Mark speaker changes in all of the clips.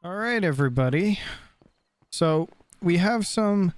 Speaker 1: All right, everybody. So we have some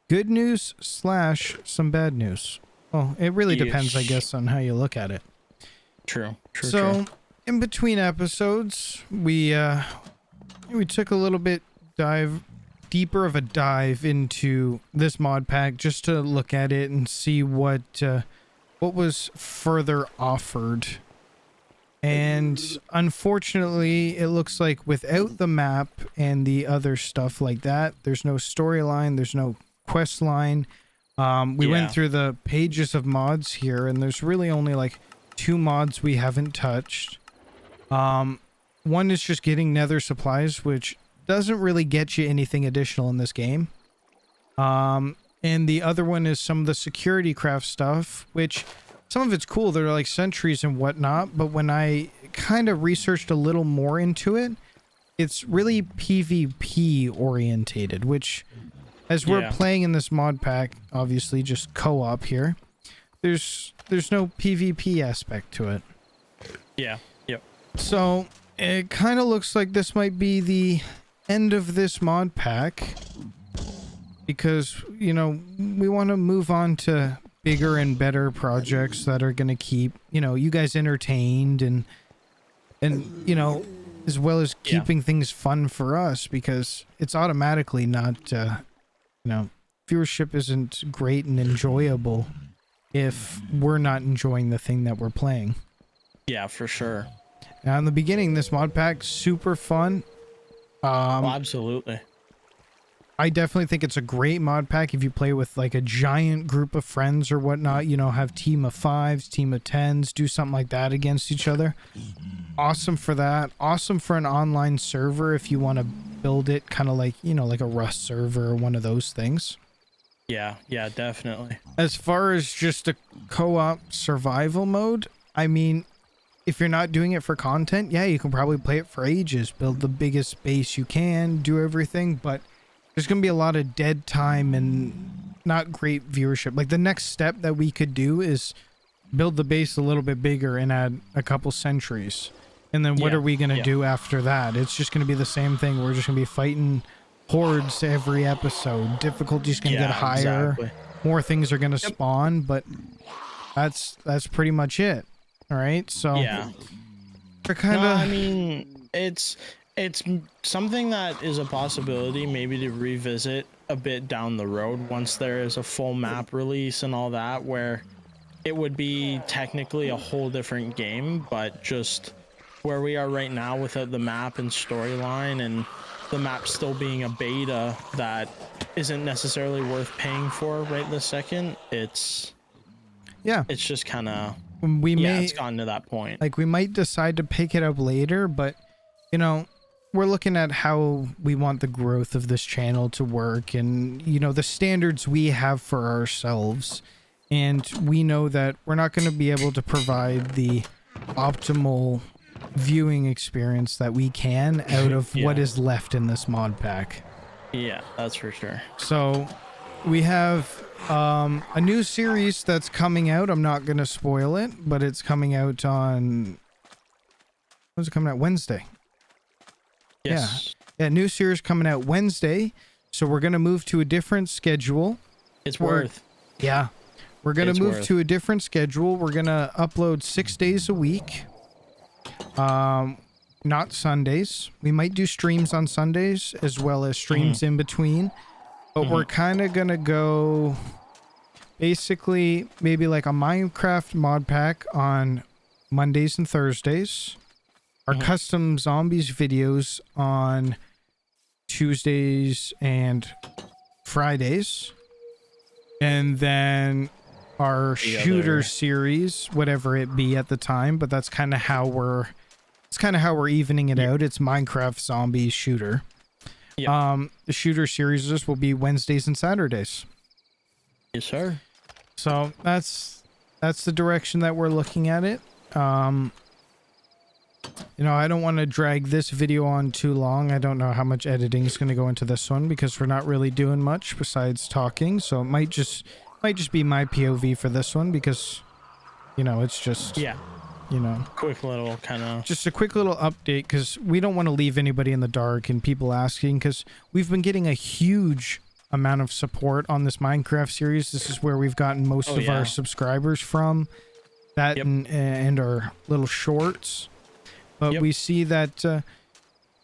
Speaker 1: good news slash some bad news. Well, it really depends, I guess, on how you look at it.
Speaker 2: True.
Speaker 1: So in between episodes, we took a little bit deeper of a dive into this mod pack just to look at it and see what was further offered. And unfortunately, it looks like without the map and the other stuff like that, there's no storyline, there's no quest line. We went through the pages of mods here, and there's really only like 2 mods we haven't touched. One is just getting nether supplies, which doesn't really get you anything additional in this game. And the other one is some of the security craft stuff, which some of it's cool. They're like sentries and whatnot, but when I kind of researched a little more into it, it's really PvP orientated, which as we're playing in this mod pack, obviously just co-op here, there's no PvP aspect to it.
Speaker 2: Yeah. Yep.
Speaker 1: So it kind of looks like this might be the end of this mod pack because, you know, we want to move on to bigger and better projects that are going to keep, you know, you guys entertained and you know, as well as keeping things fun for us, because it's automatically not you know, viewership isn't great and enjoyable if we're not enjoying the thing that we're playing.
Speaker 2: Yeah, for sure.
Speaker 1: Now in the beginning, this mod pack super fun.
Speaker 2: Absolutely.
Speaker 1: I definitely think it's a great mod pack if you play with like a giant group of friends or whatnot, you know, have team of 5s, team of 10s, do something like that against each other. Awesome for that. Awesome for an online server if you want to build it kind of like, you know, like a Rust server or one of those things.
Speaker 2: Yeah, definitely.
Speaker 1: As far as just a co-op survival mode, I mean, if you're not doing it for content, yeah, you can probably play it for ages, build the biggest base you can, do everything, but there's going to be a lot of dead time and not great viewership. Like the next step that we could do is build the base a little bit bigger and add a couple sentries. And then what are we going to do after that? It's just going to be the same thing. We're just going to be fighting hordes every episode. Difficulty's going to get higher. Exactly. More things are going to spawn, but that's pretty much it. All right. So they're kind of,
Speaker 2: I mean, it's something that is a possibility maybe to revisit a bit down the road once there is a full map release and all that, where it would be technically a whole different game, but just where we are right now without the map and storyline and the map still being a beta that isn't necessarily worth paying for right this second. It's just kind of, it's gotten to that point.
Speaker 1: Like we might decide to pick it up later, but you know, we're looking at how we want the growth of this channel to work and, you know, the standards we have for ourselves. And we know that we're not going to be able to provide the optimal viewing experience that we can out of what is left in this mod pack.
Speaker 2: Yeah, that's for sure.
Speaker 1: So we have a new series that's coming out. I'm not going to spoil it, but it's coming out on... When's it coming out? Wednesday.
Speaker 2: Yes.
Speaker 1: Yeah, new series coming out Wednesday. So we're going to move to a different schedule.
Speaker 2: It's worth.
Speaker 1: Yeah. We're going to move to a different schedule. We're going to upload 6 days a week. Not Sundays. We might do streams on Sundays as well as streams in between. But we're kind of going to go basically maybe like a Minecraft mod pack on Mondays and Thursdays. Our custom zombies videos on Tuesdays and Fridays. And then our shooter series, whatever it be at the time, but that's kind of how we're evening it out. It's Minecraft zombies shooter. The shooter series will be Wednesdays and Saturdays.
Speaker 2: Yes, sir.
Speaker 1: So that's the direction that we're looking at it. You know, I don't want to drag this video on too long. I don't know how much editing is going to go into this one because we're not really doing much besides talking. So it might just be my POV for this one because, you know, it's just you know,
Speaker 2: quick little kind of
Speaker 1: just a quick little update, because we don't want to leave anybody in the dark and people asking, because we've been getting a huge amount of support on this Minecraft series. This is where we've gotten most of our subscribers from, that and our little shorts. But we see that,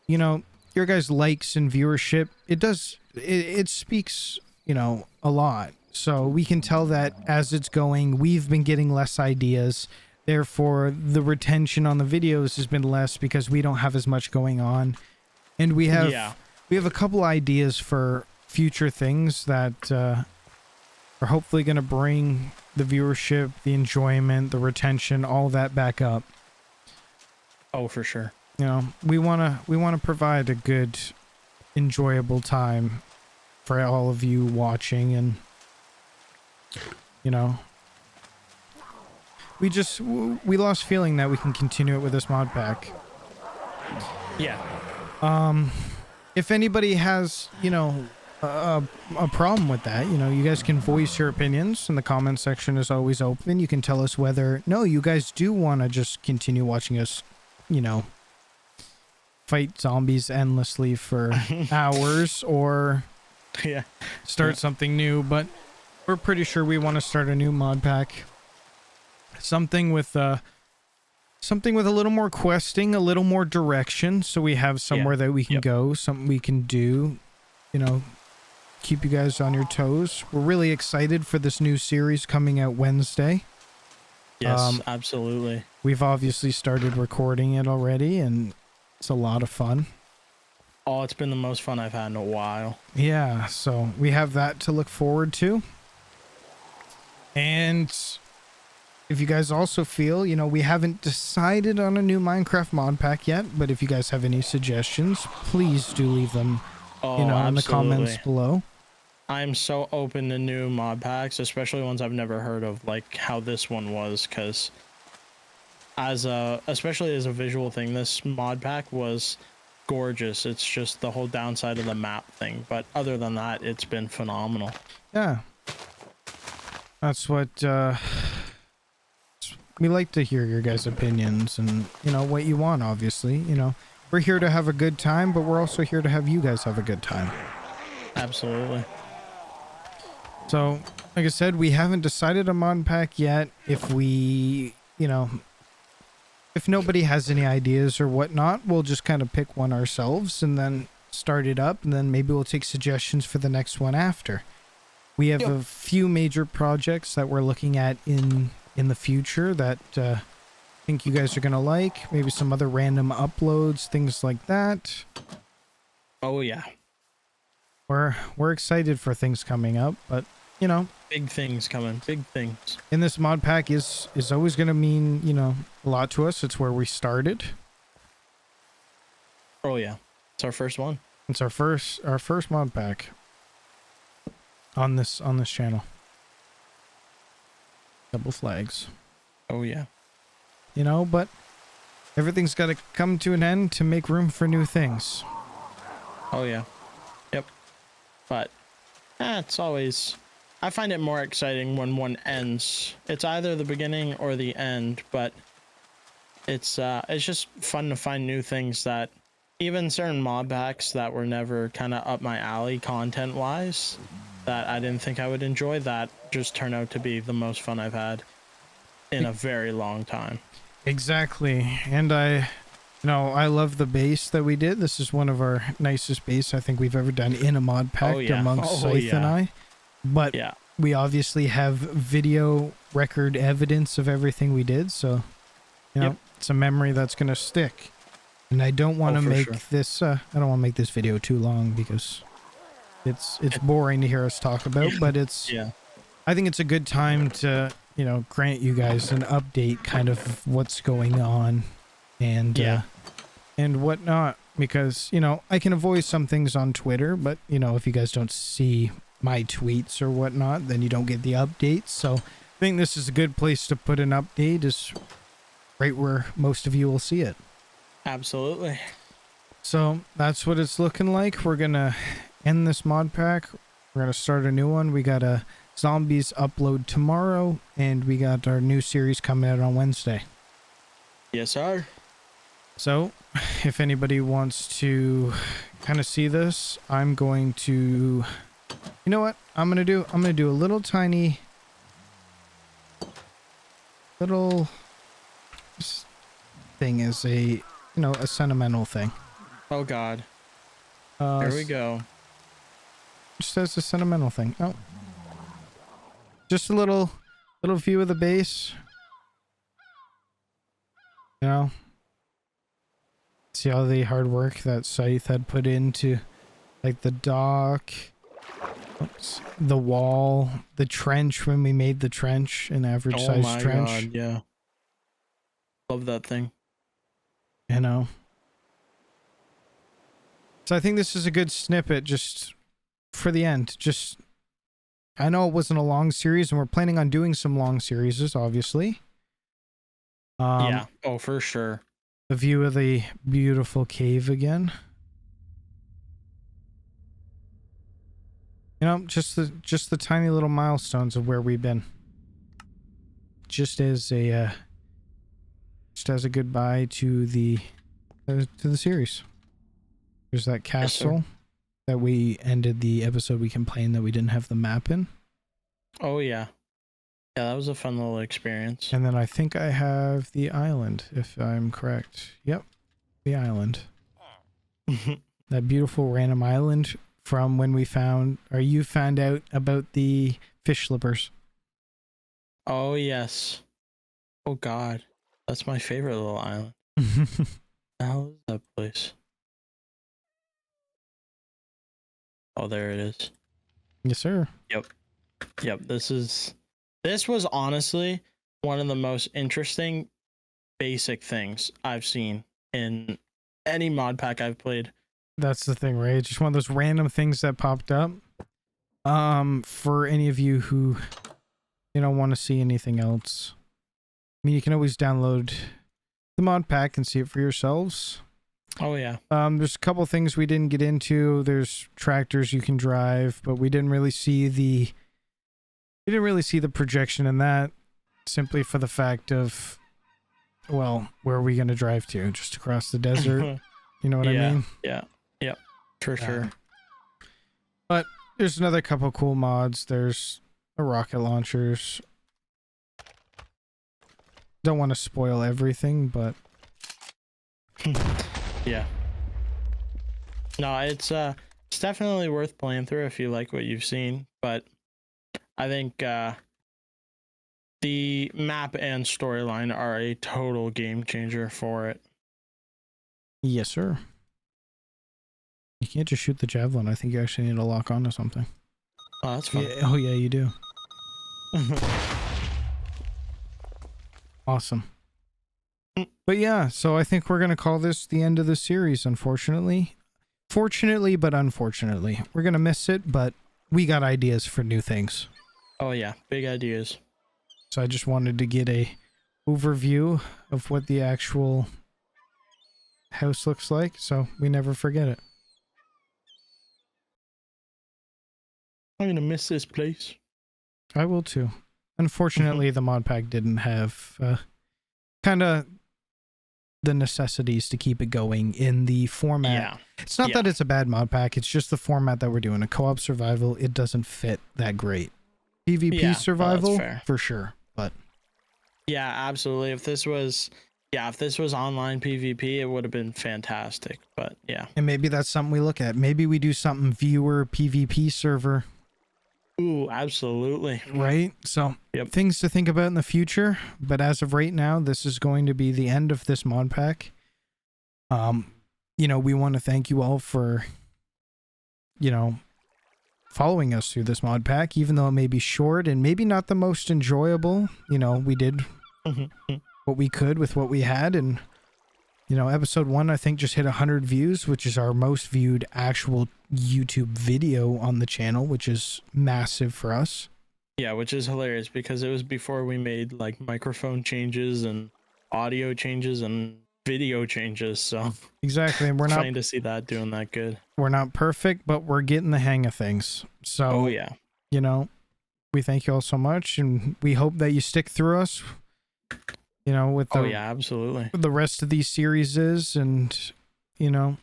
Speaker 1: you know, your guys' likes and viewership, it speaks, you know, a lot. So we can tell that as it's going, we've been getting less ideas. Therefore, the retention on the videos has been less because we don't have as much going on. And we have a couple ideas for future things that are hopefully going to bring the viewership, the enjoyment, the retention, all that back up.
Speaker 2: Oh, for sure.
Speaker 1: You know, we want to provide a good, enjoyable time for all of you watching, and you know, we lost feeling that we can continue it with this mod pack.
Speaker 2: Yeah.
Speaker 1: If anybody has, you know, a problem with that, you know, you guys can voice your opinions, and the comment section is always open. You can tell us whether, no, you guys do want to just continue watching us, you know, fight zombies endlessly for hours, or start something new. But we're pretty sure we want to start a new mod pack, something with a little more questing, a little more direction, so we have somewhere that we can go, something we can do, you know, keep you guys on your toes. We're really excited for this new series coming out Wednesday.
Speaker 2: Yes, absolutely.
Speaker 1: We've obviously started recording it already, and it's a lot of fun.
Speaker 2: Oh, it's been the most fun I've had in a while.
Speaker 1: Yeah, so we have that to look forward to. And if you guys also feel, you know, we haven't decided on a new Minecraft mod pack yet, but if you guys have any suggestions, please do leave them, you know, in the comments below.
Speaker 2: I'm so open to new mod packs, especially ones I've never heard of, like how this one was, because especially as a visual thing, this mod pack was gorgeous. It's just the whole downside of the map thing, but other than that, it's been phenomenal.
Speaker 1: Yeah, that's what we like to hear, your guys' opinions, and you know what you want. Obviously, you know, we're here to have a good time, but we're also here to have you guys have a good time.
Speaker 2: Absolutely.
Speaker 1: So like I said, we haven't decided a mod pack yet. If we, you know, if nobody has any ideas or whatnot, we'll just kind of pick one ourselves and then start it up, and then maybe we'll take suggestions for the next one after. We have a few major projects that we're looking at in the future that I think you guys are going to like. Maybe some other random uploads, things like that.
Speaker 2: Oh, yeah.
Speaker 1: We're excited for things coming up, but, you know.
Speaker 2: Big things coming. Big things.
Speaker 1: And this mod pack is always going to mean, you know, a lot to us. It's where we started.
Speaker 2: Oh, yeah. It's our first one.
Speaker 1: It's our first mod pack on this channel. Double flags.
Speaker 2: Oh, yeah.
Speaker 1: You know, but everything's got to come to an end to make room for new things.
Speaker 2: Oh, yeah. Yep. But it's always, I find it more exciting when one ends. It's either the beginning or the end, but it's just fun to find new things that even certain mod packs that were never kind of up my alley content wise, that I didn't think I would enjoy, that just turned out to be the most fun I've had in a very long time. Exactly.
Speaker 1: And I love the base that we did. This is one of our nicest base I think we've ever done in a mod pack amongst Scythe and I. But we obviously have video record evidence of everything we did, so you know, it's a memory that's going to stick. And I don't want to make this I don't want to make this video too long, because it's boring to hear us talk about, but it's I think it's a good time to, you know, grant you guys an update kind of what's going on and whatnot, because, you know, I can avoid some things on Twitter, but, you know, if you guys don't see my tweets or whatnot, then you don't get the updates. So I think this is a good place to put an update, is right where most of you will see it.
Speaker 2: Absolutely.
Speaker 1: So that's what it's looking like. We're going to end this mod pack. We're going to start a new one. We got a zombies upload tomorrow, and we got our new series coming out on Wednesday.
Speaker 2: Yes, sir.
Speaker 1: So, if anybody wants to kind of see this, I'm going to, you know what? I'm gonna do a little tiny, little thing as a, a sentimental thing.
Speaker 2: Oh God. Here we go.
Speaker 1: Just as a sentimental thing. Oh, just a little view of the base. You know, see all the hard work that Scythe had put into, like the dock, oops, the wall, the trench when we made the trench, an average size trench.
Speaker 2: God, yeah. Love that thing.
Speaker 1: You know. So I think this is a good snippet just for the end. Just, I know it wasn't a long series and we're planning on doing some long series, obviously.
Speaker 2: Yeah. Oh, for sure.
Speaker 1: A view of the beautiful cave again. You know, just the tiny little milestones of where we've been. Just as a goodbye to the series. There's that castle that we ended the episode. We complained that we didn't have the map in.
Speaker 2: Oh yeah. Yeah, that was a fun little experience.
Speaker 1: And then I think I have the island, if I'm correct. Yep, the island. That beautiful random island from when we found, or you found out about the fish slippers.
Speaker 2: Oh yes. Oh God, that's my favorite little island. How is that place? Oh, there it is.
Speaker 1: Yes, sir.
Speaker 2: Yep. This was honestly one of the most interesting basic things I've seen in any mod pack I've played.
Speaker 1: That's the thing, right? Just one of those random things that popped up. For any of you who, want to see anything else, I mean, you can always download the mod pack and see it for yourselves.
Speaker 2: Oh yeah.
Speaker 1: There's a couple things we didn't get into. There's tractors you can drive, but we didn't really see the projection in that, simply for the fact of, well, where are we going to drive to? Just across the desert? You know what I mean?
Speaker 2: Yeah. Yep. For sure.
Speaker 1: But there's another couple cool mods. There's the rocket launchers. Don't want to spoil everything, but
Speaker 2: yeah. No, it's definitely worth playing through if you like what you've seen, but I think the map and storyline are a total game changer for it.
Speaker 1: Yes, sir. You can't just shoot the javelin. I think you actually need to lock onto something.
Speaker 2: Oh, that's fun.
Speaker 1: Yeah, oh yeah, you do. Awesome. But yeah, so I think we're going to call this the end of the series, unfortunately. Fortunately, but unfortunately. We're going to miss it, but we got ideas for new things.
Speaker 2: Oh yeah, big ideas.
Speaker 1: So I just wanted to get a overview of what the actual house looks like, so we never forget it.
Speaker 2: I'm gonna miss this place.
Speaker 1: I will too. Unfortunately, the mod pack didn't have kind of the necessities to keep it going in the format.
Speaker 2: Yeah.
Speaker 1: It's not that it's a bad mod pack, it's just the format that we're doing. A co-op survival, it doesn't fit that great. PvP survival, for sure. But
Speaker 2: yeah, absolutely. If this was online PvP, it would have been fantastic. But yeah.
Speaker 1: And maybe that's something we look at. Maybe we do something viewer PvP server.
Speaker 2: Ooh, absolutely.
Speaker 1: Right? So things to think about in the future. But as of right now, this is going to be the end of this mod pack. We want to thank you all for, following us through this mod pack, even though it may be short and maybe not the most enjoyable. We did what we could with what we had, and episode 1 I think just hit 100 views, which is our most viewed actual YouTube video on the channel, which is massive for us.
Speaker 2: Yeah, which is hilarious because it was before we made like microphone changes and audio changes and video changes, so
Speaker 1: exactly. And we're not
Speaker 2: trying to see that doing that good.
Speaker 1: We're not perfect, but we're getting the hang of things. So we thank you all so much, and we hope that you stick through us. you know, with the
Speaker 2: Oh yeah, absolutely.
Speaker 1: the rest of these series is, and you know,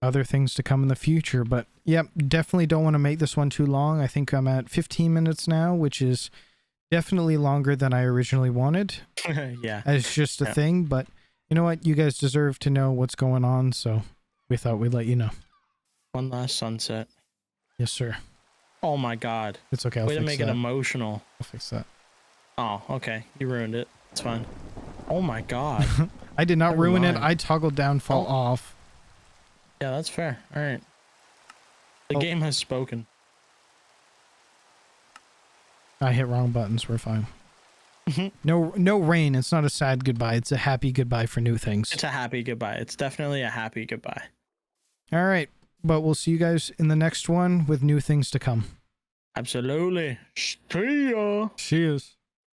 Speaker 1: other things to come in the future. But yep, definitely don't want to make this one too long. I think I'm at 15 minutes now, which is definitely longer than I originally wanted.
Speaker 2: Yeah.
Speaker 1: As just a
Speaker 2: Yeah.
Speaker 1: thing, but you know what? You guys deserve to know what's going on, so we thought we'd let you know.
Speaker 2: One last sunset.
Speaker 1: Yes, sir.
Speaker 2: Oh my god.
Speaker 1: It's okay. I'll
Speaker 2: Way to
Speaker 1: fix
Speaker 2: make
Speaker 1: that.
Speaker 2: it emotional.
Speaker 1: I'll fix that.
Speaker 2: Oh, okay. You ruined it. It's fine. Oh my god.
Speaker 1: I did not
Speaker 2: Never
Speaker 1: ruin it.
Speaker 2: mind.
Speaker 1: I toggled down fall
Speaker 2: Oh.
Speaker 1: off.
Speaker 2: Yeah, that's fair. All right. The
Speaker 1: Oh.
Speaker 2: game has spoken.
Speaker 1: I hit wrong buttons. We're fine. No rain. It's not a sad goodbye. It's a happy goodbye for new things.
Speaker 2: It's a happy goodbye. It's definitely a happy goodbye.
Speaker 1: All right. But we'll see you guys in the next one with new things to come.
Speaker 2: Absolutely. See ya.
Speaker 1: Cheers.